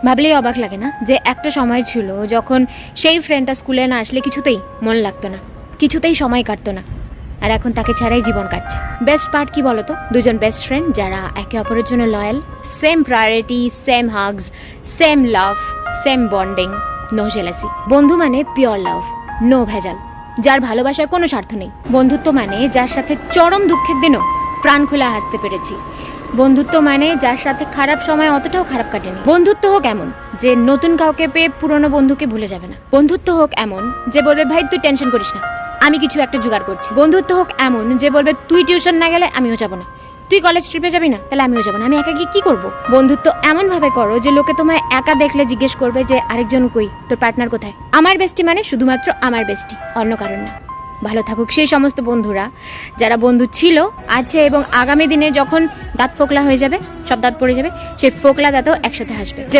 ভাবলেই অবাক লাগে না যে একটা সময় ছিল যখন সেই ফ্রেন্ডটা স্কুলে না আসলে কিছুতেই মন লাগতো না, কিছুতেই সময় কাটতো না, আর এখন তাকে ছাড়াই জীবন কাটছে। বেস্ট পার্ট কি বলতো? দুজন বেস্ট ফ্রেন্ড যারা একে অপরের জন্য loyal, same priority, same hugs, same love, same bonding, no jealousy. বন্ধু মানে পিওর লাভ, নো ভেজাল, যার ভালোবাসায় কোনো স্বার্থ নেই। বন্ধুত্ব মানে যার সাথে চরম দুঃখের দিনও প্রাণ খুলে হাসতে পেরেছি। বন্ধুত্ব মানে যার সাথে খারাপ সময় অতটাও খারাপ কাটেনি। বন্ধুত্ব হোক এমন যে নতুন কাউকে পেয়ে পুরনো বন্ধুকে ভুলে যাবে না। বন্ধুত্ব হোক এমন যে বলবে ভাই তুই টেনশন করিস না, আমি কিছু একটা জোগাড় করছি। বন্ধুত্ব হোক এমন যে বলবে তুই টিউশন না গেলে আমিও যাবো না, তুই কলেজ ট্রিপে যাবি না তাহলে আমিও যাবো না, আমি একা গিয়ে কি করবো। বন্ধুত্ব এমন ভাবে করো যে লোকে তোমায় একা দেখলে জিজ্ঞেস করবে যে আরেকজন কই, তোর পার্টনার কোথায়। আমার বেস্টি মানে শুধুমাত্র আমার বেস্টি, অন্য কারণ না। ভালো থাকুক সেই সমস্ত বন্ধুরা যারা বন্ধু ছিল, আছে এবং আগামী দিনে যখন দাঁত ফোকলা হয়ে যাবে, সব দাঁত পড়ে যাবে, সেই ফোকলা দাঁতও একসাথে হাসবে।